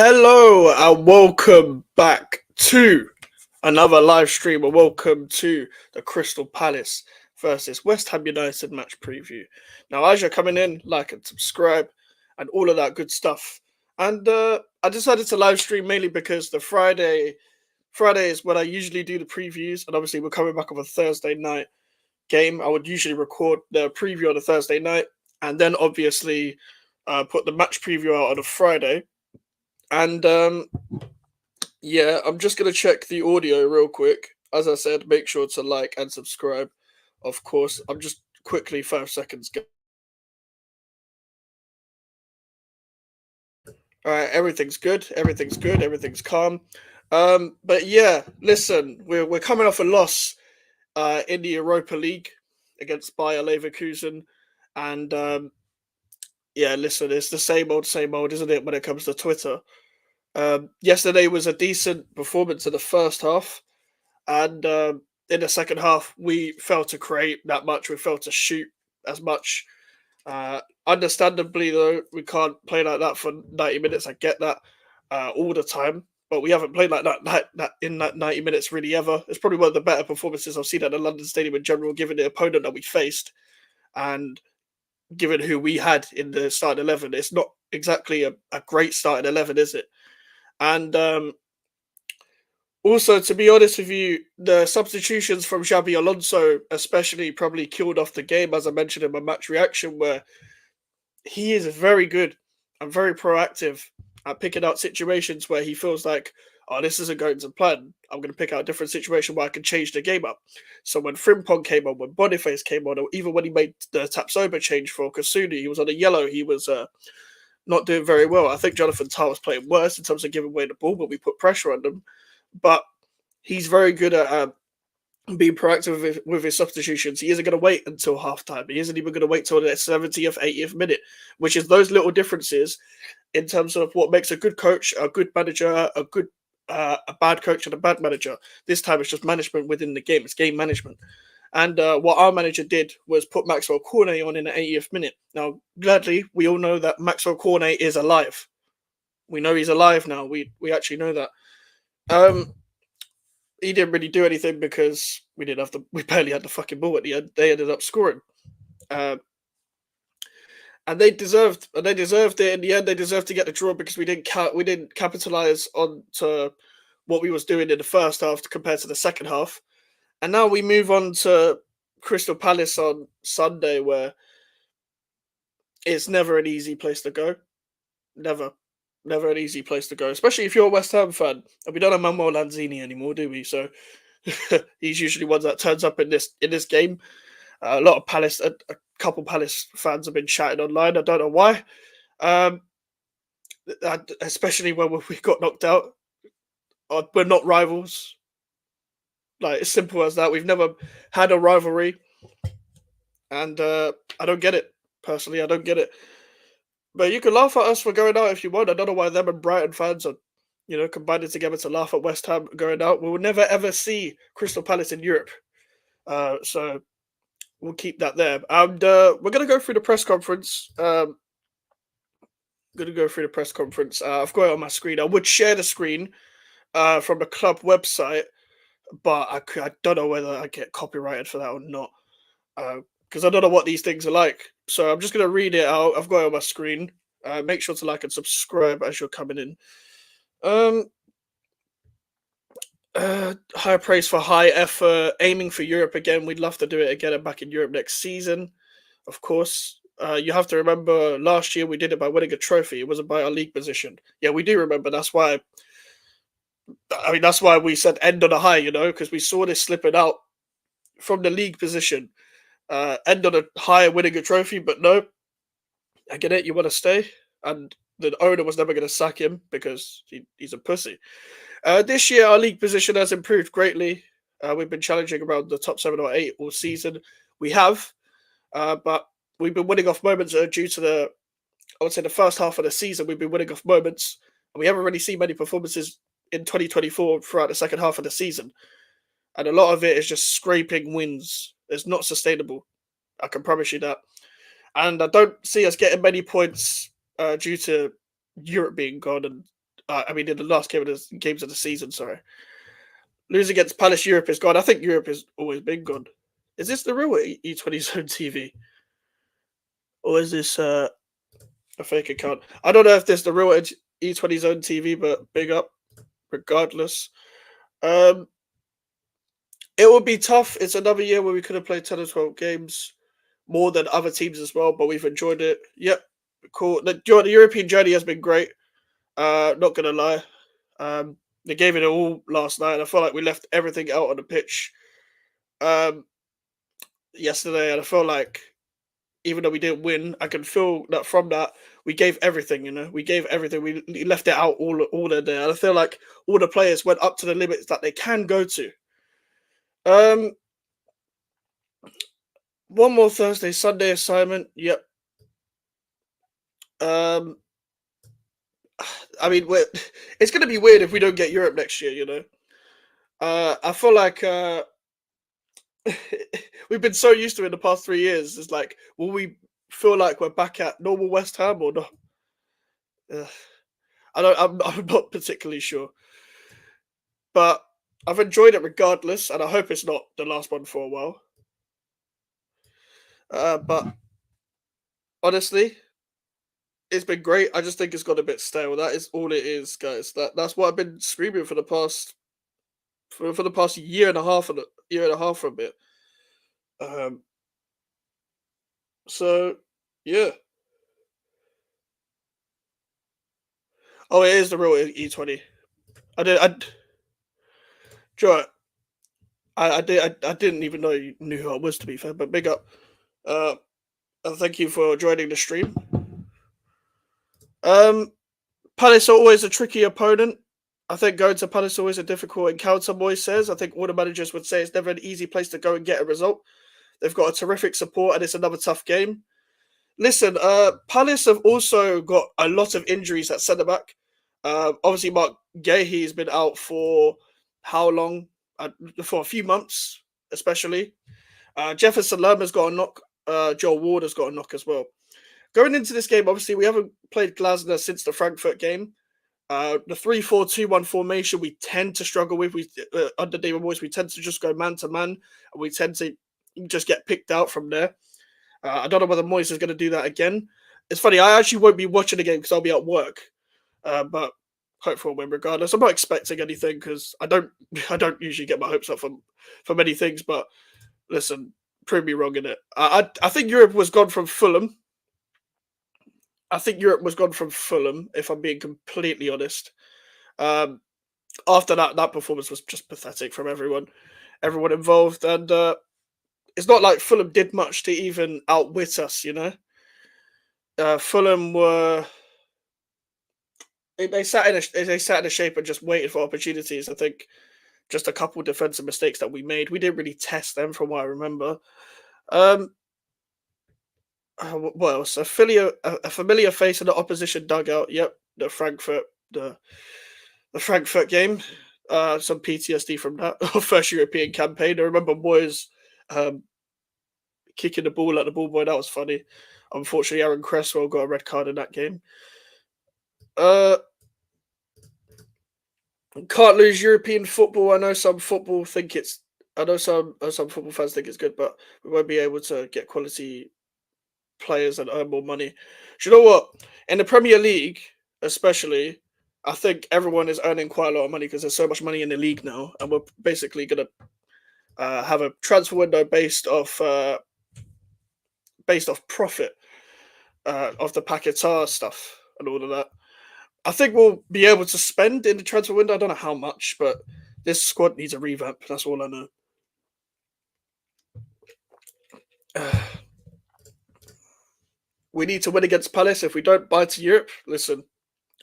Hello and welcome back to another live stream, and welcome to the Crystal Palace versus West Ham United match preview. Now, as you're coming in, like and subscribe and all of that good stuff. And I decided to live stream mainly because the Friday is when I usually do the previews, and obviously we're coming back on a Thursday night game. I would usually record the preview on a Thursday night, and then obviously put the match preview out on a Friday. And yeah, I'm just gonna check the audio real quick. As I said, make sure to like and subscribe. Of course, I'm just quickly 5 seconds. All right, everything's good. Everything's good. Everything's calm. But yeah, listen, we're coming off a loss in the Europa League against Bayer Leverkusen, and yeah, listen, it's the same old, isn't it? When it comes to Twitter. Yesterday was a decent performance in the first half. And in the second half, we failed to create that much. We failed to shoot as much. Understandably, though, we can't play like that for 90 minutes. I get that all the time. But we haven't played like that in that 90 minutes really ever. It's probably one of the better performances I've seen at the London Stadium in general, given the opponent that we faced and given who we had in the starting 11. It's not exactly a great starting 11, is it? And also, to be honest with you, the substitutions from Xabi Alonso especially probably killed off the game, as I mentioned in my match reaction, where he is very good and very proactive at picking out situations where he feels like, oh, this isn't going to plan. I'm going to pick out a different situation where I can change the game up. So when Frimpong came on, when Boniface came on, or even when he made the Tapsoba change for Kasuni, he was on a yellow. He was not doing very well. I think Jonathan Tah was playing worse in terms of giving away the ball, but we put pressure on them. But he's very good at being proactive with his substitutions. He isn't going to wait until halftime. He isn't even going to wait till the 70th, 80th minute, which is those little differences in terms of what makes a good coach, a good manager, a bad coach, and a bad manager. This time it's just management within the game. It's game management. And what our manager did was put Maxwell Cornet on in the 80th minute. Now, gladly, we all know that Maxwell Cornet is alive. We know he's alive now. We actually know that. He didn't really do anything because we barely had the fucking ball at the end. They ended up scoring. Um, and they deserved it in the end. They deserved to get the draw because we didn't capitalize on to what we was doing in the first half compared to the second half. And now we move on to Crystal Palace on Sunday, where it's never an easy place to go. Never. Never an easy place to go, especially if you're a West Ham fan. And we don't have Manuel Lanzini anymore, do we? So he's usually one that turns up in this game. A lot of Palace, a couple Palace fans have been chatting online. I don't know why, um, especially when we got knocked out. We're not rivals. Like, it's simple as that. We've never had a rivalry, and I don't get it. Personally, I don't get it. But you can laugh at us for going out if you want. I don't know why them and Brighton fans are, combining together to laugh at West Ham going out. We will never ever see Crystal Palace in Europe. So we'll keep that there. And we're gonna go through the press conference. Gonna go through the press conference. I've got it on my screen. I would share the screen from the club website, but I don't know whether I get copyrighted for that or not. Because I don't know what these things are like. So I'm just going to read it out. I've got it on my screen. Make sure to like and subscribe as you're coming in. High praise for high effort, aiming for Europe again. We'd love to do it again and back in Europe next season, of course. You have to remember last year we did it by winning a trophy. It wasn't by our league position. Yeah, we do remember. That's why we said end on a high, because we saw this slipping out from the league position. End on a high winning a trophy, but no, I get it. You want to stay, and the owner was never going to sack him because he's a pussy. This year, our league position has improved greatly. We've been challenging around the top 7 or 8 all season. We have, but we've been winning off moments due to I would say the first half of the season. We've been winning off moments, and we haven't really seen many performances in 2024 throughout the second half of the season. And a lot of it is just scraping wins. It's not sustainable. I can promise you that. And I don't see us getting many points due to Europe being gone and I mean, in the last games of the season. Sorry, losing against Palace, Europe is gone. I think Europe has always been gone. Is this the real E20 Zone TV, or is this a fake account? I don't know if this is the real E20 Zone TV, but big up regardless. Um, it would be tough. It's another year where we could have played 10 or 12 games more than other teams as well, but we've enjoyed it. Yep, cool. The European journey has been great. Not gonna lie. They gave it all last night. I felt like we left everything out on the pitch um, yesterday, and I felt like even though we didn't win, I can feel that from that we gave everything. We gave everything. We left it out all in there, and I feel like all the players went up to the limits that they can go to. Um, one more Thursday, Sunday assignment. Yep. Um, I mean, it's going to be weird if we don't get Europe next year. I feel like we've been so used to it in the past 3 years. It's like, will we feel like we're back at normal West Ham or not? I don't. I'm not particularly sure, but I've enjoyed it regardless, and I hope it's not the last one for a while. But honestly, it's been great. I just think it's got a bit stale. That is all it is, guys. That's what I've been screaming for the past for the past year and a half and year and a half for a bit. Um. So yeah. Oh, it is the real E20. I did. Joe, I didn't even know you knew who I was, to be fair. But big up. Uh, and thank you for joining the stream. Um, Palace are always a tricky opponent. I think going to Palace is always a difficult encounter. Moyes says. I think all the managers would say it's never an easy place to go and get a result. They've got a terrific support, and it's another tough game. Listen, Palace have also got a lot of injuries at centre back. Obviously, Mark Gahey's been out for how long? For a few months, especially. Jefferson Lerma's got a knock. Joel Ward has got a knock as well. Going into this game, obviously, we haven't played Glasner since the Frankfurt game. The 3-4-2-1 formation we tend to struggle with. Under David Moyes, we tend to just go man to man, and we tend to just get picked out from there. I don't know whether Moyes is going to do that again. It's funny. I actually won't be watching the game because I'll be at work. But hopefully we'll win regardless. I'm not expecting anything because I don't usually get my hopes up from many things. But listen, prove me wrong in it. I think Europe was gone from Fulham. If I'm being completely honest. After that performance was just pathetic from everyone involved, and it's not like Fulham did much to even outwit us. Fulham were they sat in a shape and just waited for opportunities. I think just a couple defensive mistakes that we made. We didn't really test them, from what I remember. What else? A familiar face in the opposition dugout. Yep, the Frankfurt game. Some PTSD from that first European campaign. I remember Moyes kicking the ball at the ball boy. That was funny. Unfortunately, Aaron Cresswell got a red card in that game. Can't lose European football. I know some football think it's. I know some football fans think it's good, but we won't be able to get quality players and earn more money. Do you know what? In the Premier League, especially, I think everyone is earning quite a lot of money because there's so much money in the league now, and we're basically gonna have a transfer window based off profit of the Paquetá stuff and all of that. I think we'll be able to spend in the transfer window. I don't know how much, but this squad needs a revamp. That's all I know. We need to win against Palace. If we don't buy to Europe, listen,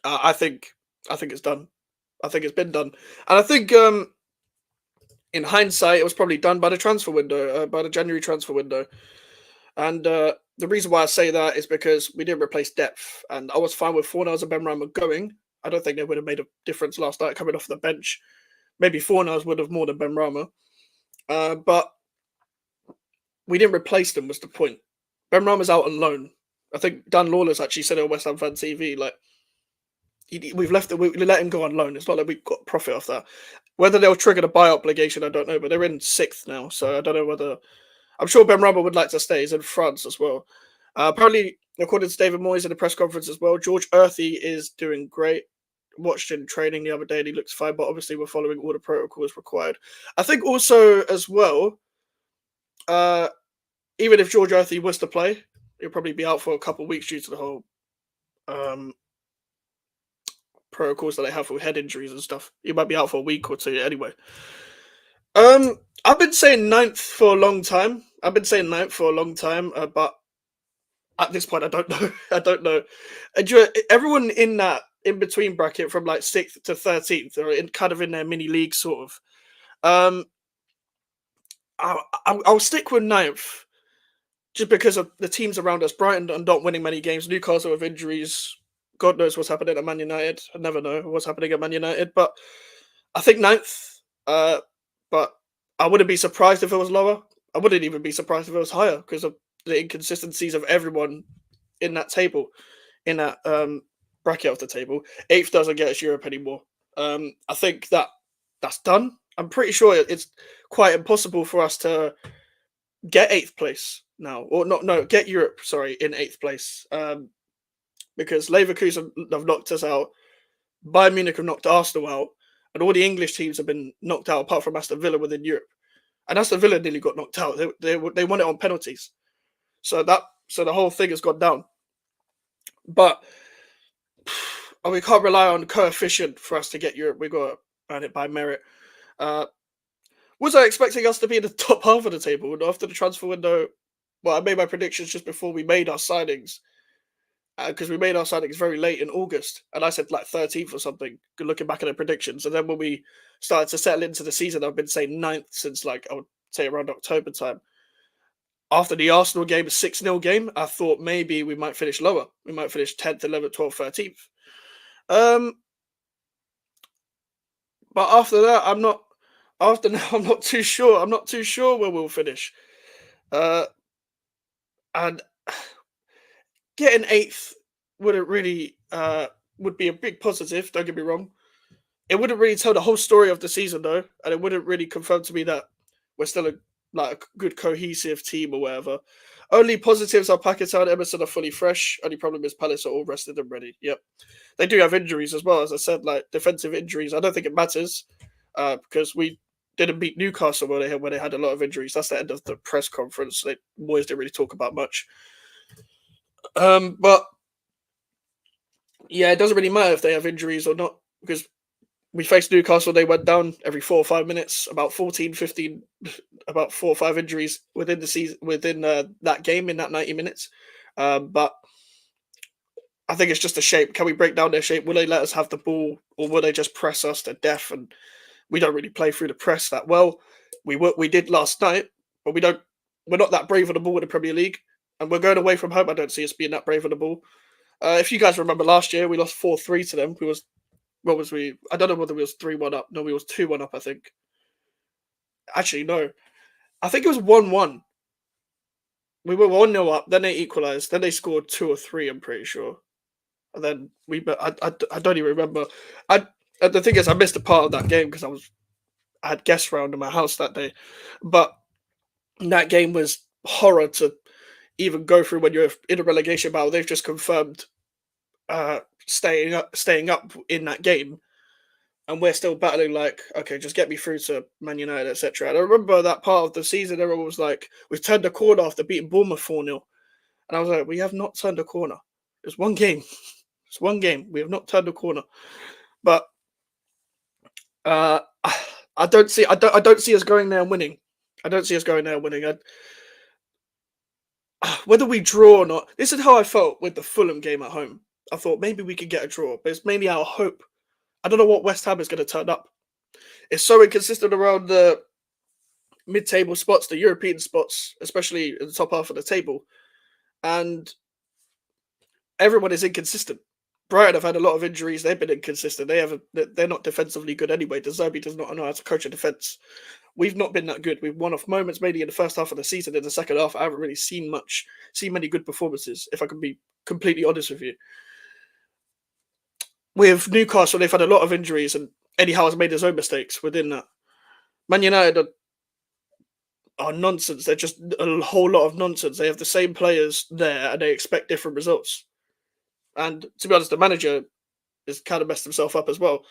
I think it's done. I think it's been done, and I think in hindsight, it was probably done by the transfer window, by the January transfer window. And the reason why I say that is because we didn't replace depth, and I was fine with Fornals and Benrahma going. I don't think they would have made a difference last night coming off the bench. Maybe Fornals would have more than Benrahma, but we didn't replace them. Was the point? Benrahma's out on loan. I think Dan Lawless actually said it on West Ham Fan TV. Like, we've left it. We let him go on loan. It's not like we've got profit off that. Whether they'll trigger the buy obligation, I don't know. But they're in sixth now, so I don't know whether. I'm sure Ben Rama would like to stay. He's in France as well. Apparently, according to David Moyes in the press conference as well, George Earthy is doing great. Watched him training the other day and he looks fine, but obviously we're following all the protocols required. I think also as well, even if George Earthy was to play, he'll probably be out for a couple of weeks due to the whole protocols that they have for head injuries and stuff. He might be out for a week or two anyway. I've been saying ninth for a long time. But at this point, I don't know. I don't know. Everyone in that in between bracket from like 6th to 13th are kind of in their mini league sort of. I'll stick with ninth just because of the teams around us. Brighton are not winning many games. Newcastle with injuries. God knows what's happening at Man United. I never know what's happening at Man United. But I think ninth. But I wouldn't be surprised if it was lower. I wouldn't even be surprised if it was higher because of the inconsistencies of everyone in that table, in that bracket of the table. 8th doesn't get us Europe anymore. I think that's done. I'm pretty sure it's quite impossible for us to get 8th place now, or not. No, get Europe. Sorry, in 8th place, because Leverkusen have knocked us out, Bayern Munich have knocked Arsenal out, and all the English teams have been knocked out apart from Aston Villa within Europe. And Aston Villa nearly got knocked out. They won it on penalties, so the whole thing has gone down. But we can't rely on coefficient for us to get Europe. We got to earn it by merit. Was I expecting us to be in the top half of the table after the transfer window? Well, I made my predictions just before we made our signings, because we made our signings very late in August, and I said like 13th or something. Looking back at the predictions, and then when we started to settle into the season, I've been saying 9th since like I would say around October time. After the Arsenal game, 6-0 game, I thought maybe we might finish lower. We might finish 10th, 11th, 12th, 13th. But after that, I'm not. After now, I'm not too sure. I'm not too sure where we'll finish. And getting 8th wouldn't really would be a big positive. Don't get me wrong. It wouldn't really tell the whole story of the season though, and it wouldn't really confirm to me that we're still a good cohesive team or whatever. Only positives are Paquetá and Emerson are fully fresh. Only problem is Palace are all rested and ready. Yep, they do have injuries as well. As I said, like defensive injuries. I don't think it matters because we didn't beat Newcastle when they had a lot of injuries. That's the end of the press conference. Moyes didn't really talk about much. But yeah, it doesn't really matter if they have injuries or not because we faced Newcastle. They went down every 4 or 5 minutes, about 14, 15, about 4 or 5 injuries within the season, within that game in that 90 minutes. But I think it's just a shape. Can we break down their shape? Will they let us have the ball or will they just press us to death? And we don't really play through the press that well. We did last night, but we're not that brave on the ball in the Premier League. And we're going away from home. I don't see us being that brave on the ball. If you guys remember last year, we lost 4-3 to them. What was we? I don't know whether we was 3-1 up. No, we was 2-1 up, I think. Actually, no. I think it was 1-1. We were 1-0 up, then they equalised, then they scored 2 or 3, I'm pretty sure. And then I don't even remember. The thing is, I missed a part of that game because I had guests round in my house that day. But that game was horror to even go through when you're in a relegation battle. They've just confirmed staying up in that game, and we're still battling like, okay, just get me through to Man United, etc. And I remember that part of the season, everyone was like, we've turned the corner after beating Bournemouth 4-0. And I was like, we have not turned a corner. It's one game. It's one game. We have not turned a corner. But I don't see us going there and winning. I don't see us going there and winning. Whether we draw or not, this is how I felt with the Fulham game at home. I thought maybe we could get a draw, but it's mainly our hope. I don't know what West Ham is going to turn up. It's so inconsistent around the mid-table spots, the European spots, especially in the top half of the table. And everyone is inconsistent. Brighton have had a lot of injuries. They've been inconsistent. They're not defensively good anyway. De Zerbi does not know how to coach a defence. We've not been that good. We've won off moments, maybe in the first half of the season. In the second half, I haven't really seen many good performances, if I can be completely honest with you. with Newcastle, they've had a lot of injuries, and Eddie Howe has made his own mistakes within that. Man United are nonsense. They're just a whole lot of nonsense. They have the same players there, and they expect different results. And to be honest, the manager has kind of messed himself up as well.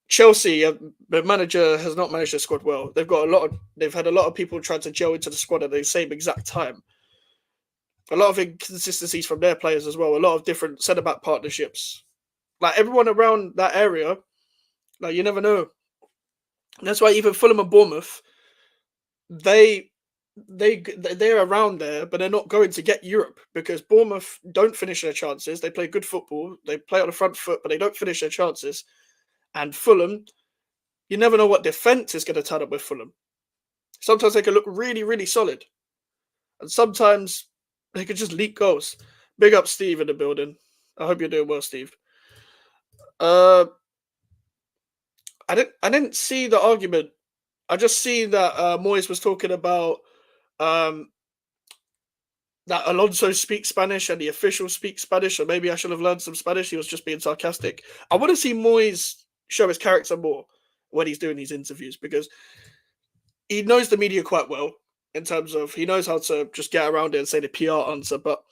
Chelsea, the manager has not managed the squad well. They've had a lot of people trying to gel into the squad at the same exact time. A lot of inconsistencies from their players as well. A lot of different centre back partnerships. Like everyone around that area, like you never know. And that's why even Fulham and Bournemouth, they they're around there, but they're not going to get Europe because Bournemouth don't finish their chances. They play good football. They play on the front foot, but they don't finish their chances. And Fulham, you never know what defense is going to turn up with Fulham. Sometimes they can look really, really solid, and sometimes they could just leak goals. Big up Steve in the building. I hope you're doing well, Steve. I didn't see the argument. I just see that Moyes was talking about um, that Alonso speaks Spanish and the officials speak Spanish, so maybe I should have learned some Spanish. He was just being sarcastic. I want to see Moyes show his character more when he's doing these interviews because he knows the media quite well in terms of he knows how to just get around it and say the PR answer. But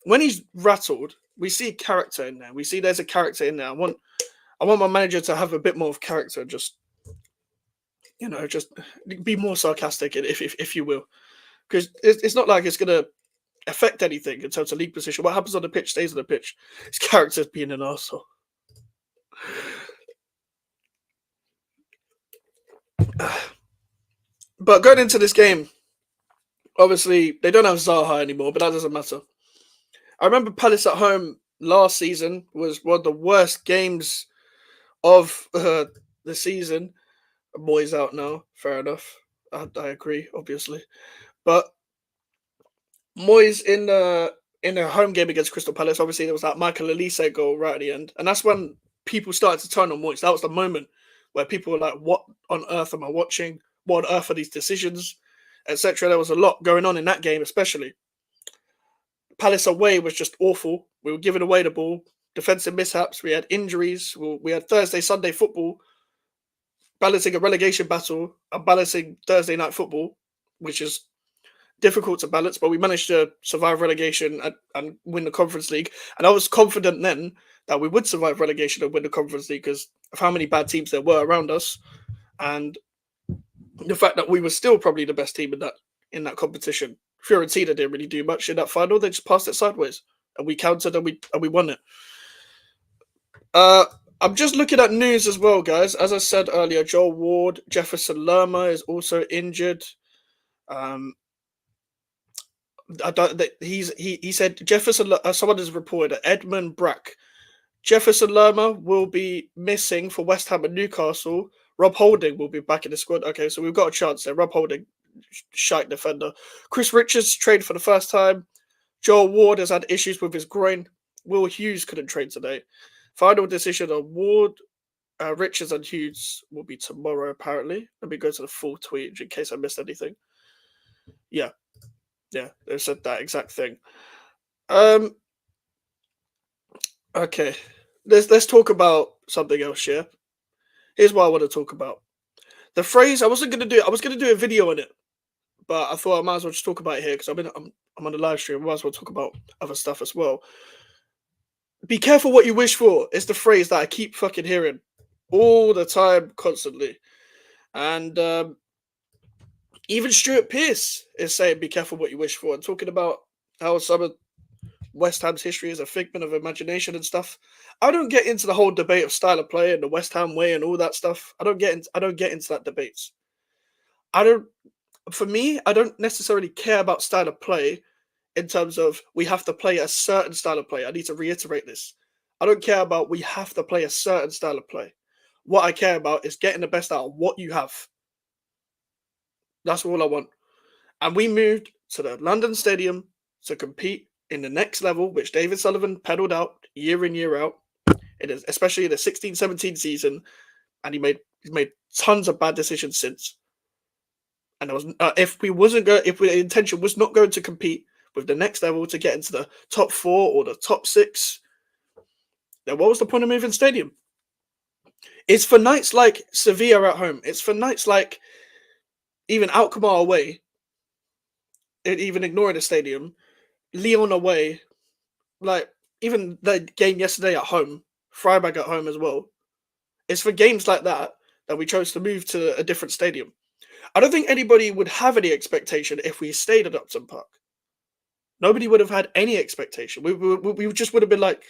when he's rattled, we see character in there. We see there's a character in there. I want my manager to have a bit more of character, just just be more sarcastic, if you will, because it's not like it's gonna affect anything in terms of league position. What happens on the pitch stays on the pitch. His character's being an arsehole. But going into this game, obviously they don't have Zaha anymore, but that doesn't matter. I remember Palace at home last season was one of the worst games of the season. Moyes out now, fair enough. I agree, obviously, but Moyes in a home game against Crystal Palace, obviously there was that Michael Elise goal right at the end, and that's when people started to turn on Moyes. That was the moment where people were like, "What on earth am I watching? What on earth are these decisions?" etc. There was a lot going on in that game, especially. Palace away was just awful. We were giving away the ball, defensive mishaps. We had injuries. We had Thursday, Sunday football, balancing a relegation battle and balancing Thursday night football, which is difficult to balance, but we managed to survive relegation and win the Conference League. And I was confident then that we would survive relegation and win the Conference League because of how many bad teams there were around us, and the fact that we were still probably the best team in that competition. Fiorentina didn't really do much in that final; they just passed it sideways, and we countered and we won it. I'm just looking at news as well, guys. As I said earlier, Joel Ward, Jefferson Lerma is also injured. I don't. He said Jefferson. Someone has reported that Edmund Brack, Jefferson Lerma will be missing for West Ham and Newcastle. Rob Holding will be back in the squad. Okay, so we've got a chance there. Rob Holding, shite defender. Chris Richards trained for the first time. Joel Ward has had issues with his groin. Will Hughes couldn't train today. Final decision on Ward, Richards and Hughes will be tomorrow, apparently. Let me go to the full tweet in case I missed anything. Yeah, they said that exact thing. Okay, let's talk about something else here. Here's what I want to talk about. The phrase I was gonna do a video on it, but I thought I might as well just talk about it here because I'm on the live stream. I might as well talk about other stuff as well. Be careful what you wish for is the phrase that I keep fucking hearing all the time, constantly. And even Stuart Pearce is saying be careful what you wish for and talking about how some of West Ham's history is a figment of imagination and stuff. I don't get into the whole debate of style of play and the West Ham way and all that stuff. I don't get into that debates. For me, I don't necessarily care about style of play in terms of we have to play a certain style of play. I need to reiterate this. I don't care about we have to play a certain style of play. What I care about is getting the best out of what you have. That's all I want. And we moved to the London Stadium to compete in the next level, which David Sullivan pedalled out year in, year out. It is especially in the 16-17 season, and he's made tons of bad decisions since. And there was if the intention was not going to compete with the next level to get into the top 4 or the top 6, Then what was the point of moving stadium? It's for nights like Sevilla at home. It's for nights like even Alkmaar away, even ignoring the stadium, Lyon away, like even the game yesterday at home, Freiburg at home as well. It's for games like that that we chose to move to a different stadium. I don't think anybody would have any expectation if we stayed at Upton Park. Nobody would have had any expectation. We just would have been like,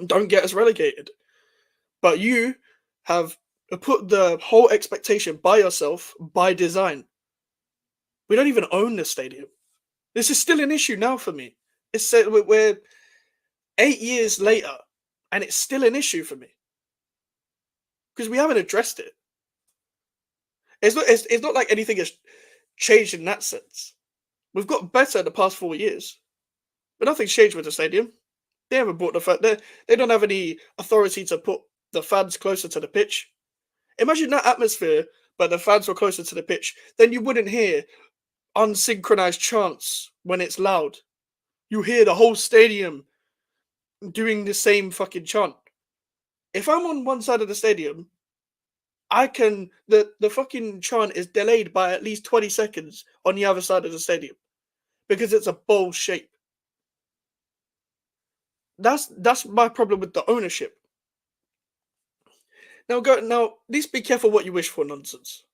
don't get us relegated. But you have put the whole expectation by yourself by design. We don't even own the stadium. This is still an issue now for me. We're 8 years later, and it's still an issue for me because we haven't addressed it. It's not like anything has changed in that sense. We've got better in the past 4 years, but nothing's changed with the stadium. They haven't brought they don't have any authority to put the fans closer to the pitch. Imagine that atmosphere, but the fans were closer to the pitch. Then you wouldn't hear unsynchronized chants when it's loud. You hear the whole stadium doing the same fucking chant. If I'm on one side of the stadium, the fucking chant is delayed by at least 20 seconds on the other side of the stadium because it's a bowl shape. That's my problem with the ownership. Now please be careful what you wish for nonsense.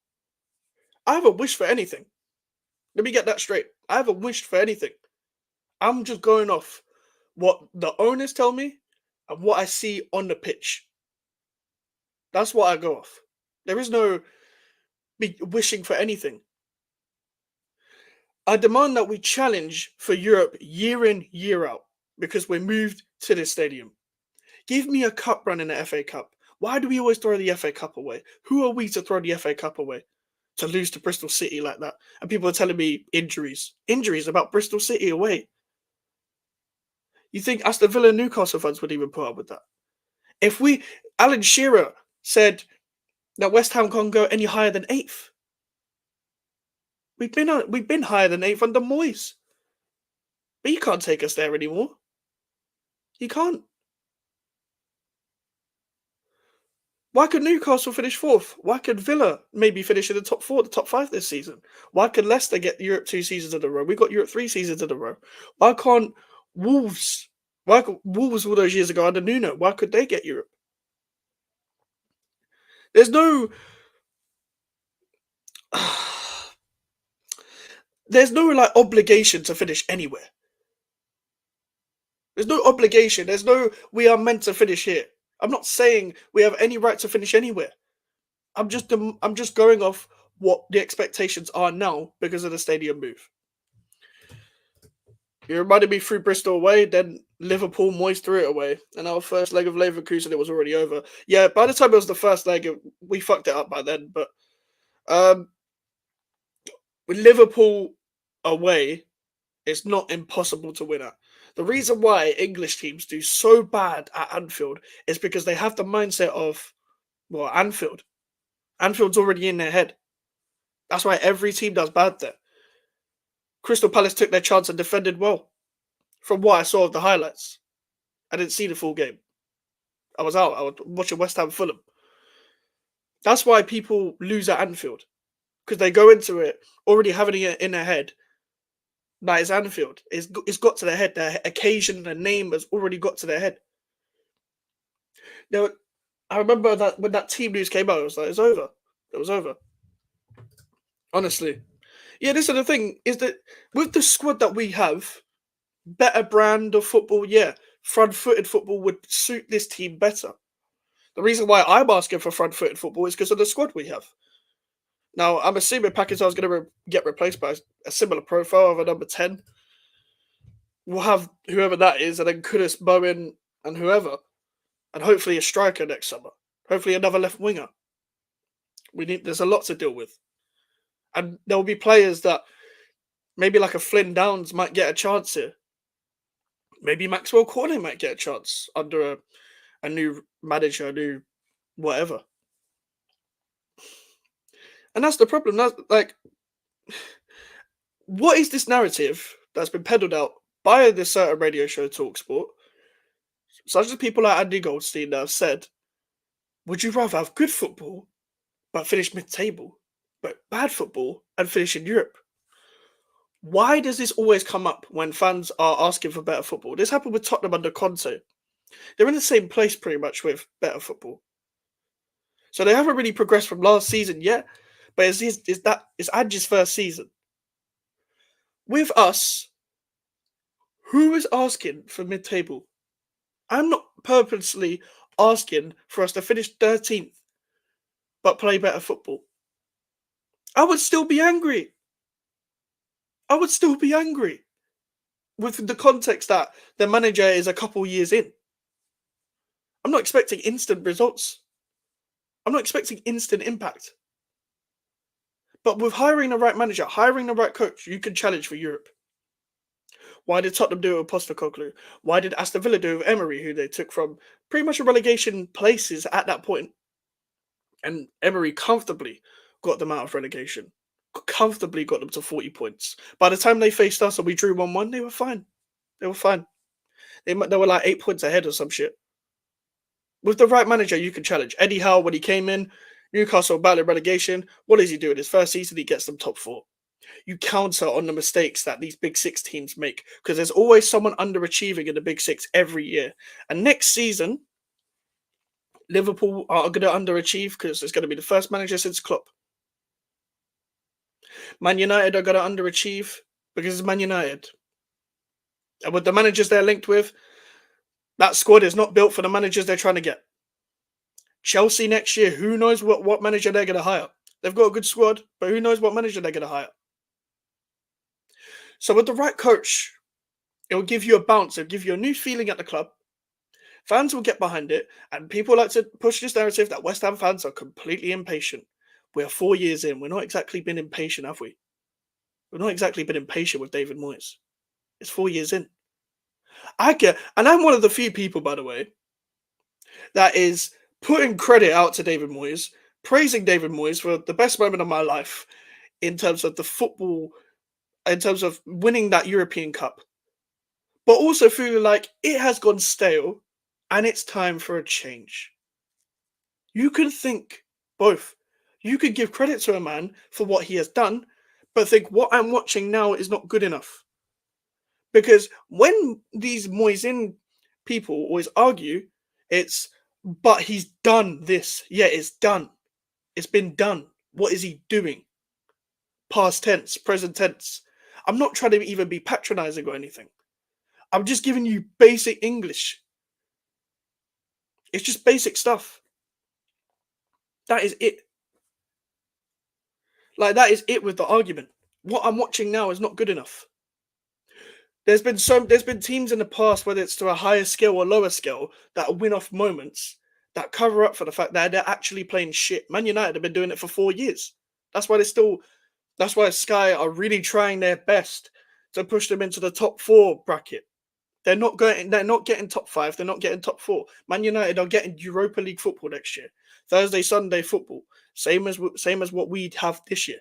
I haven't wished for anything. Let me get that straight. I haven't wished for anything. I'm just going off what the owners tell me and what I see on the pitch. That's what I go off. There is no me wishing for anything. I demand that we challenge for Europe year in, year out because we're moved to this stadium. Give me a cup run in the FA Cup. Why do we always throw the FA Cup away? Who are we to throw the FA Cup away? To lose to Bristol City like that? And people are telling me injuries. Injuries about Bristol City away. You think Aston Villa and Newcastle fans would even put up with that? Alan Shearer said that West Ham can't go any higher than 8th. We've been higher than 8th under Moyes. But you can't take us there anymore. You can't. Why could Newcastle finish 4th? Why could Villa maybe finish in the top 4, the top 5 this season? Why could Leicester get Europe 2 seasons in a row? We got Europe 3 seasons in a row. Why can't Wolves? Why could Wolves all those years ago under Nuno? Why could they get Europe? There's no like obligation to finish anywhere. There's no obligation. There's no we are meant to finish here. I'm not saying we have any right to finish anywhere. I'm just going off what the expectations are now because of the stadium move. You reminded me through Bristol away, then Liverpool Moyes threw it away, and our first leg of Leverkusen it was already over. Yeah, by the time it was the first leg, we fucked it up by then. But with Liverpool away, it's not impossible to win at. The reason why English teams do so bad at Anfield is because they have the mindset of, well, Anfield. Anfield's already in their head. That's why every team does bad there. Crystal Palace took their chance and defended well. From what I saw of the highlights. I didn't see the full game. I was out. I was watching West Ham Fulham. That's why people lose at Anfield. Because they go into it already having it in their head. That is Anfield. It's got to their head. Their occasion, their name has already got to their head. Now, I remember that when that team news came out, it was like, it's over. It was over. Honestly. Yeah, this is the thing, is that with the squad that we have, better brand of football, yeah, front-footed football would suit this team better. The reason why I'm asking for front-footed football is because of the squad we have. Now, I'm assuming Pakistan is going to get replaced by a similar profile of a number 10. We'll have whoever that is, and then Kudus, Bowen, and whoever. And hopefully a striker next summer. Hopefully another left winger. There's a lot to deal with. And there will be players that maybe like a Flynn Downs might get a chance here. Maybe Maxwell Cornet might get a chance under a new manager, a new whatever. And that's the problem. That's like, what is this narrative that's been peddled out by this certain radio show, TalkSport, such as people like Andy Goldstein that have said, would you rather have good football but finish mid-table, but bad football and finish in Europe? Why does this always come up when fans are asking for better football? This happened with Tottenham under Conte. They're in the same place pretty much with better football. So they haven't really progressed from last season yet, but it's Ange's first season. With us, who is asking for mid-table? I'm not purposely asking for us to finish 13th but play better football. I would still be angry. I would still be angry with the context that the manager is a couple years in. I'm not expecting instant results. I'm not expecting instant impact. But with hiring the right manager, hiring the right coach, you can challenge for Europe. Why did Tottenham do it with Postecoglou? Why did Aston Villa do it with Emery, who they took from pretty much a relegation places at that point? And Emery comfortably got them out of relegation. Comfortably got them to 40 points. By the time they faced us and we drew 1-1, they were fine. They were fine. They were like 8 points ahead or some shit. With the right manager, you can challenge. Eddie Howe, when he came in, Newcastle battling relegation, what does he do in his first season? He gets them top 4. You counter on the mistakes that these Big Six teams make because there's always someone underachieving in the Big Six every year. And next season, Liverpool are going to underachieve because it's going to be the first manager since Klopp. Man United are going to underachieve because it's Man United. And with the managers they're linked with, that squad is not built for the managers they're trying to get. Chelsea next year, who knows what manager they're going to hire? They've got a good squad, but who knows what manager they're going to hire? So with the right coach, it will give you a bounce. It'll give you a new feeling at the club. Fans will get behind it, and people like to push this narrative that West Ham fans are completely impatient. We're 4 years in. We're not exactly been impatient, have we? We've not exactly been impatient with David Moyes. It's 4 years in. And I'm one of the few people, by the way, that is putting credit out to David Moyes, praising David Moyes for the best moment of my life in terms of the football, in terms of winning that European Cup, but also feeling like it has gone stale and it's time for a change. You can think both. You could give credit to a man for what he has done, but think what I'm watching now is not good enough. Because when these Moyes people always argue, it's, but he's done this. Yeah, it's done. It's been done. What is he doing? Past tense, present tense. I'm not trying to even be patronizing or anything. I'm just giving you basic English. It's just basic stuff. That is it. Like, that is it with the argument. What I'm watching now is not good enough. There's been teams in the past, whether it's to a higher scale or lower scale, that win off moments that cover up for the fact that they're actually playing shit. Man United have been doing it for 4 years. That's why Sky are really trying their best to push them into the top 4 bracket. They're not getting top 5, they're not getting top 4. Man United are getting Europa League football next year. Thursday, Sunday football. Same as what we have this year.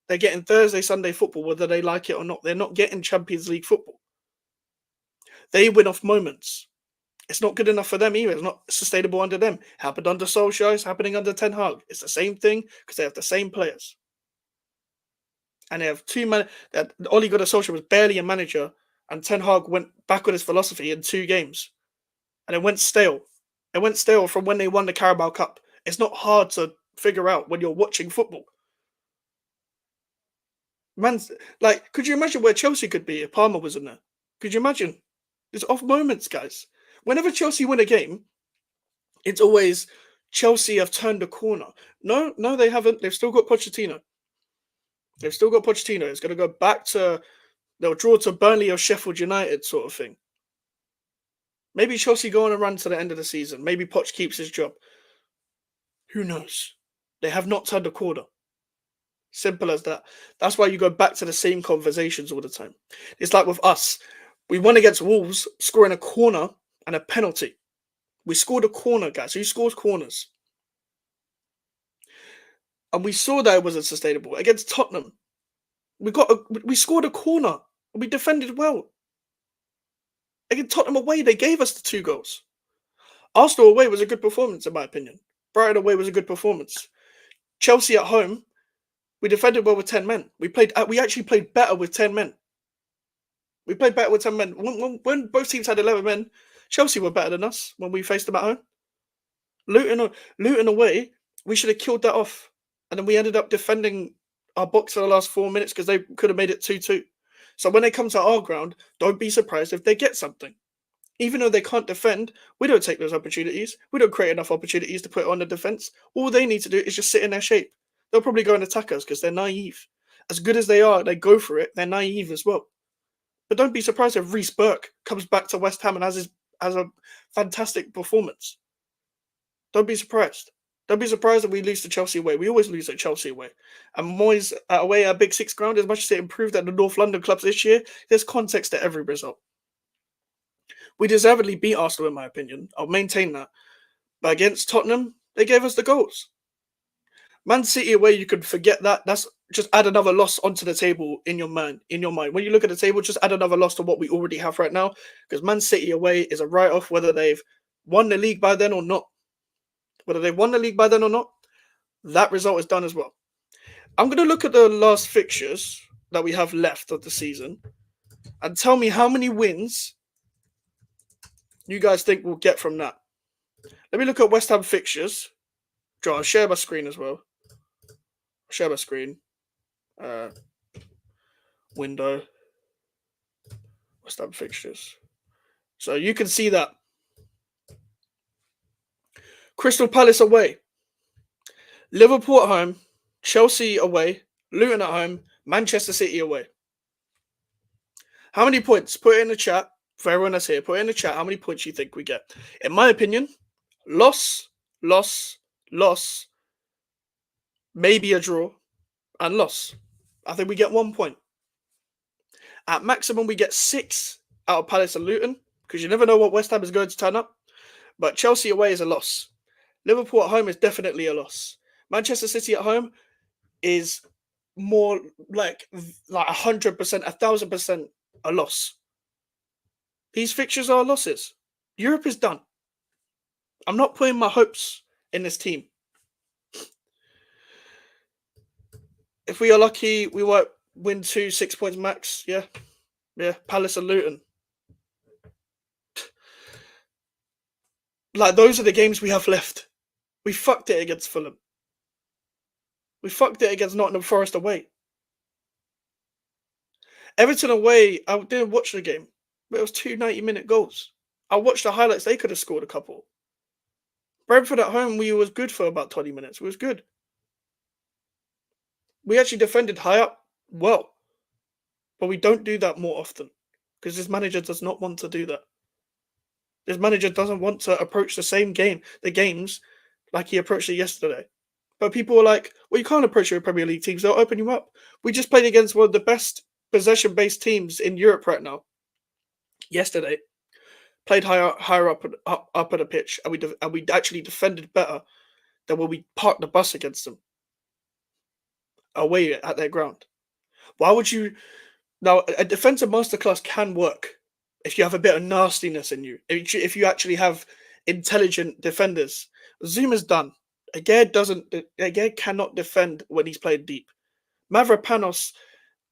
They're getting Thursday, Sunday football, whether they like it or not. They're not getting Champions League football. They win off moments. It's not good enough for them either. It's not sustainable under them. Happened under Solskjaer. It's happening under Ten Hag. It's the same thing because they have the same players. And they have two men. Ole Gunnar Solskjaer was barely a manager, and Ten Hag went back on his philosophy in 2 games. And it went stale. It went stale from when they won the Carabao Cup. It's not hard to figure out when you're watching football. Man's like, could you imagine where Chelsea could be if Palmer was in there? Could you imagine? It's off moments, guys. Whenever Chelsea win a game, it's always Chelsea have turned a corner. No, they haven't. They've still got Pochettino. It's going to go back to, they'll draw to Burnley or Sheffield United sort of thing. Maybe Chelsea go on a run to the end of the season. Maybe Poch keeps his job. Who knows? They have not turned a corner. Simple as that. That's why you go back to the same conversations all the time. It's like with us. We won against Wolves, scoring a corner and a penalty. We scored a corner, guys. Who scores corners? And we saw that it wasn't sustainable. Against Tottenham, we scored a corner. And we defended well. Against Tottenham away, they gave us the 2 goals. Arsenal away was a good performance, in my opinion. Brighton away was a good performance. Chelsea at home, we defended well with 10 men. We actually played better with 10 men. We played better with 10 men. When both teams had 11 men, Chelsea were better than us when we faced them at home. Luton away, we should have killed that off. And then we ended up defending our box for the last 4 minutes because they could have made it 2-2. So when they come to our ground, don't be surprised if they get something. Even though they can't defend, we don't take those opportunities. We don't create enough opportunities to put on the defense. All they need to do is just sit in their shape. They'll probably go and attack us because they're naive. As good as they are, they go for it. They're naive as well. But don't be surprised if Reece Burke comes back to West Ham and has a fantastic performance. Don't be surprised. Don't be surprised if we lose to Chelsea away. We always lose at Chelsea away. And Moyes away at Big Six ground, as much as it improved at the North London clubs this year, there's context to every result. We deservedly beat Arsenal, in my opinion. I'll maintain that. But against Tottenham, they gave us the goals. Man City away, you could forget that. That's just add another loss onto the table in your mind. When you look at the table, just add another loss to what we already have right now. Because Man City away is a write-off, whether they've won the league by then or not. That result is done as well. I'm going to look at the last fixtures that we have left of the season and tell me how many wins you guys think we'll get from that. Let me look at West Ham fixtures. Joe, I'll share my screen as well. Share my screen. Window. West Ham fixtures. So you can see that. Crystal Palace away. Liverpool at home. Chelsea away. Luton at home. Manchester City away. How many points? Put it in the chat. For everyone that's here, put it in the chat how many points you think we get. In my opinion, loss, maybe a draw, and loss. I think we get 1 point. At maximum, we get 6 out of Palace and Luton, because you never know what West Ham is going to turn up. But Chelsea away is a loss. Liverpool at home is definitely a loss. Manchester City at home is more like 100%, 1,000% a loss. These fixtures are losses. Europe is done. I'm not putting my hopes in this team. If we are lucky, we might win 6 points max. Yeah. Palace and Luton. Those are the games we have left. We fucked it against Fulham. We fucked it against Nottingham Forest away. Everton away, I didn't watch the game, but it was 2 90-minute goals. I watched the highlights. They could have scored a couple. Brentford at home, we was good for about 20 minutes. It was good. We actually defended high up well. But we don't do that more often. Because this manager does not want to do that. This manager doesn't want to approach the games, like he approached it yesterday. But people were like, well, you can't approach your Premier League teams. They'll open you up. We just played against one of the best possession-based teams in Europe right now. Yesterday. Played higher up at the pitch. And we actually defended better than when we parked the bus against them. Away at their ground. Why would you... Now, a defensive masterclass can work if you have a bit of nastiness in you. If you actually have intelligent defenders. Zuma's done. Again cannot defend when he's played deep. Mavropanos,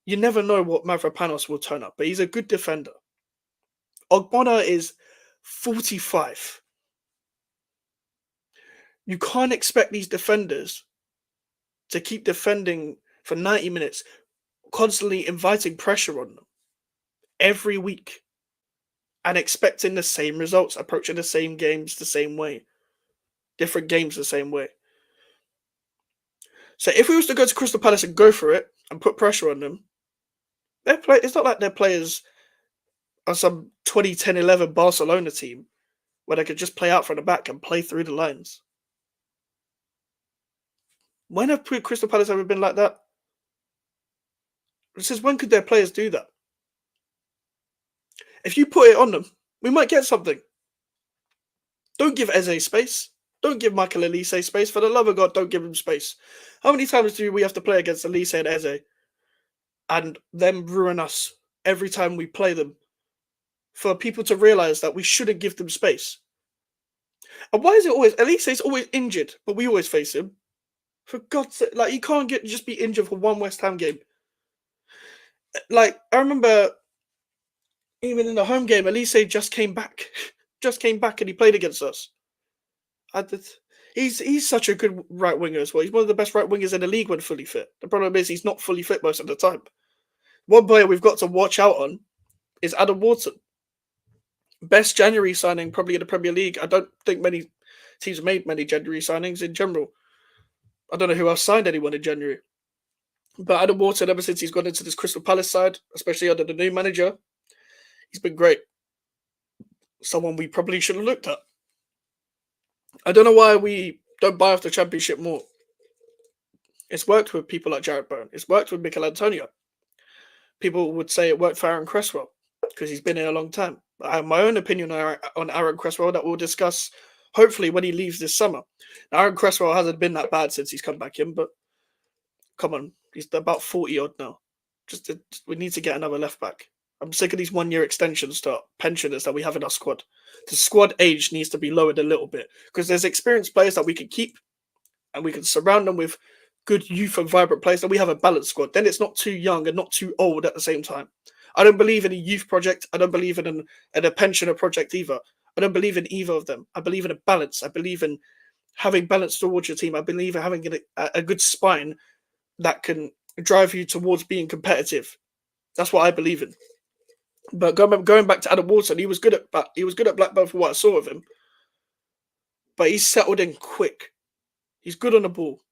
you never know what Mavropanos will turn up, but he's a good defender. Ogbonna is 45. You can't expect these defenders to keep defending for 90 minutes, constantly inviting pressure on them every week and expecting the same results, approaching the same games the same way, different games the same way. So if we was to go to Crystal Palace and go for it and put pressure on them, it's not like their players are some 2010-11 Barcelona team where they could just play out from the back and play through the lines. When have Crystal Palace ever been like that? Since when could their players do that? If you put it on them, we might get something. Don't give Eze space. Don't give Michael Elise space. For the love of God, don't give him space. How many times do we have to play against Elise and Eze and them ruin us every time we play them for people to realize that we shouldn't give them space. And why is it always Elise's always injured, but we always face him? For God's sake, like you can't just be injured for one West Ham game. Like I remember, even in the home game, Elise just came back, just came back, and he played against us. He's such a good right winger as well. He's one of the best right wingers in the league when fully fit. The problem is he's not fully fit most of the time. One player we've got to watch out on is Adam Wharton. Best January signing probably in the Premier League. I don't think many teams made many January signings in general. I don't know who else signed anyone in January. But Adam Wharton, ever since he's gone into this Crystal Palace side, especially under the new manager, he's been great. Someone we probably should have looked at. I don't know why we don't buy off the Championship more. It's worked with people like Jared Bowen. It's worked with Mikel Antonio. People would say it worked for Aaron Cresswell because he's been here a long time. I have my own opinion on Aaron Cresswell that we'll discuss hopefully when he leaves this summer. Now, Aaron Cresswell hasn't been that bad since he's come back in, but come on, he's about 40 odd now. We need to get another left back. I'm sick of these 1 year extensions to pensioners that we have in our squad. The squad age needs to be lowered a little bit because there's experienced players that we can keep and we can surround them with good youth and vibrant players, and we have a balanced squad. Then it's not too young and not too old at the same time. I don't believe in a youth project. I don't believe in a pensioner project either. I don't believe in either of them. I believe in a balance. I believe in having balance towards your team. I believe in having a good spine that can drive you towards being competitive. That's what I believe in. But going back to Adam Wharton, he was good at Blackburn for what I saw of him. But he's settled in quick. He's good on the ball.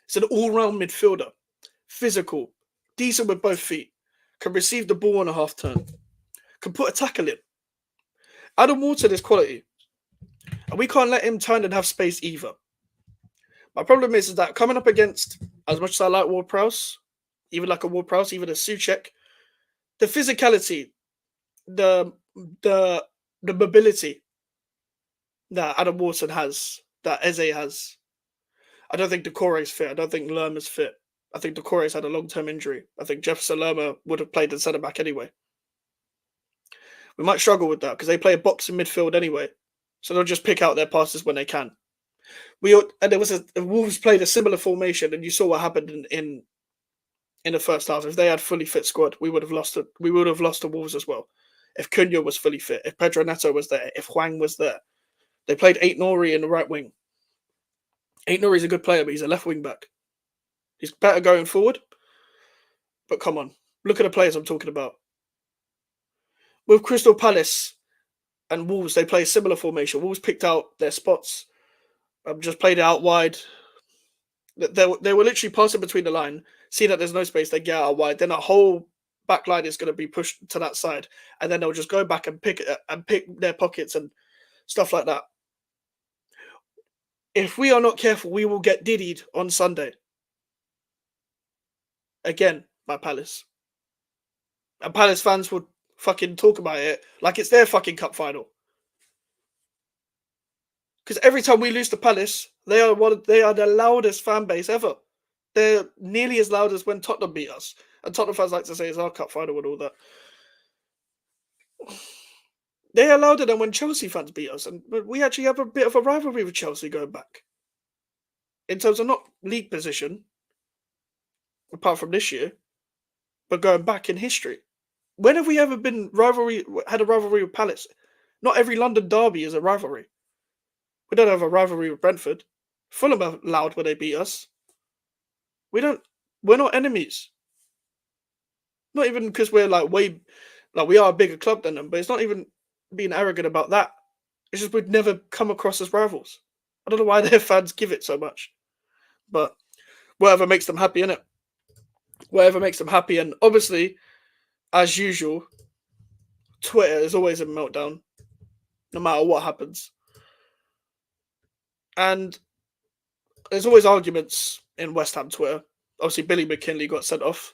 He's an all-round midfielder. Physical. Decent with both feet. Can receive the ball on a half turn. Can put a tackle in. Adam Wharton is quality. And we can't let him turn and have space either. My problem is that coming up against, as much as I like Ward-Prowse, even like a Ward-Prowse, even a Souček, the physicality, the mobility that Adam Wharton has, that Eze has. I don't think Decore's fit. I don't think Lerma's fit. I think Decore's had a long-term injury. I think Jefferson Lerma would have played in centre-back anyway. We might struggle with that because they play a boxing midfield anyway. So they'll just pick out their passes when they can. And there was Wolves played a similar formation, and you saw what happened in the first half. If they had fully fit squad, we would have lost to Wolves as well. If Cunha was fully fit, if Pedro Neto was there, if Hwang was there. They played Ait-Nouri in the right wing. Ait-Nouri is a good player, but he's a left wing back. He's better going forward. But come on, look at the players I'm talking about. With Crystal Palace and Wolves, they play a similar formation. Wolves picked out their spots. Just played it out wide. They were literally passing between the line, see that there's no space, they get out wide. Then a whole back line is going to be pushed to that side, and then they'll just go back and pick their pockets and stuff like that. If we are not careful, we will get diddied on Sunday. Again, by Palace. And Palace fans will fucking talk about it like it's their fucking cup final. Because every time we lose to Palace, they are the loudest fan base ever. They're nearly as loud as when Tottenham beat us. And Tottenham fans like to say it's our cup final and all that. They are louder than when Chelsea fans beat us. And we actually have a bit of a rivalry with Chelsea going back. In terms of not league position, apart from this year, but going back in history. When have we ever had a rivalry with Palace? Not every London derby is a rivalry. We don't have a rivalry with Brentford. Fulham are loud when they beat us. We're not enemies. Not even because we're we are a bigger club than them, but it's not even being arrogant about that. It's just we'd never come across as rivals. I don't know why their fans give it so much. But whatever makes them happy, innit? Whatever makes them happy. And obviously, as usual, Twitter is always a meltdown, no matter what happens. And there's always arguments in West Ham Twitter. Obviously, Billy McKinley got sent off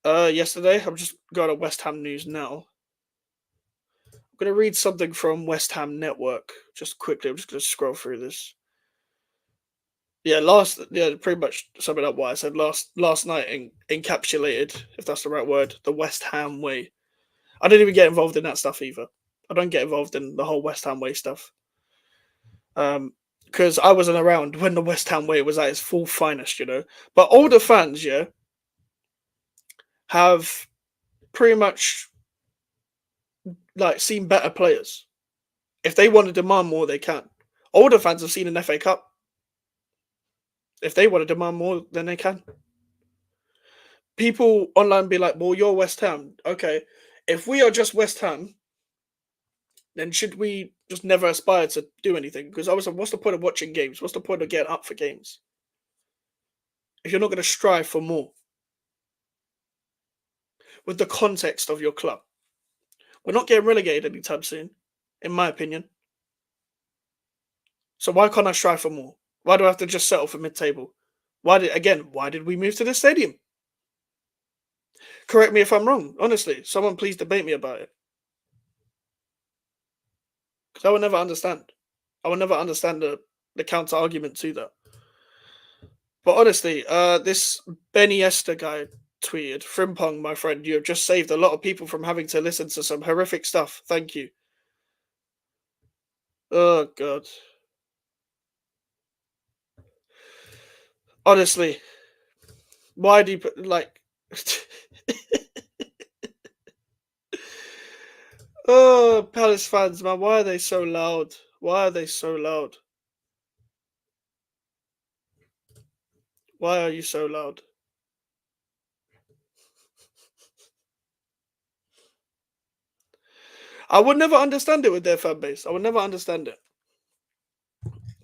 yesterday. I'm just going to West Ham news now. I'm going to read something from West Ham Network just quickly. I'm just going to scroll through this. Pretty much summing up what I said last night encapsulated, if that's the right word, the West Ham way. I didn't even get involved in that stuff either. I don't get involved in the whole West Ham way stuff. Because I wasn't around when the West Ham way was at its full finest, you know. But older fans, yeah, have pretty much like seen better players. If they want to demand more, they can. Older fans have seen an FA Cup. If they want to demand more, then they can. People online be like, "Well, you're West Ham, okay? If we are just West Ham, then should we just never aspire to do anything? Because obviously, what's the point of watching games? What's the point of getting up for games if you're not going to strive for more with the context of your club? We're not getting relegated anytime soon, in my opinion. So why can't I strive for more? Why do I have to just settle for mid-table? Why did we move to this stadium? Correct me if I'm wrong. Honestly, someone please debate me about it. Because I will never understand. I will never understand the counter argument to that. But honestly, this Benny Esther guy tweeted, Frimpong, my friend, you have just saved a lot of people from having to listen to some horrific stuff. Thank you. Oh god. Honestly, why do you put like oh, Palace fans, man, why are they so loud? Why are they so loud? Why are you so loud? I would never understand it with their fan base. I would never understand it.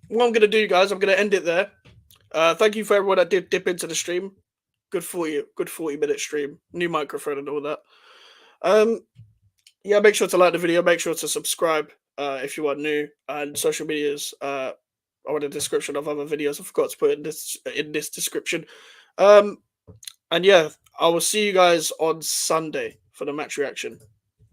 What I'm gonna do, guys, I'm gonna end it there. Thank you for everyone that did dip into the stream. Good 40-minute stream. New microphone and all that. Yeah, make sure to like the video, make sure to subscribe if you are new, and social medias are in the description of other videos. I forgot to put in this description. And yeah, I will see you guys on Sunday for the match reaction.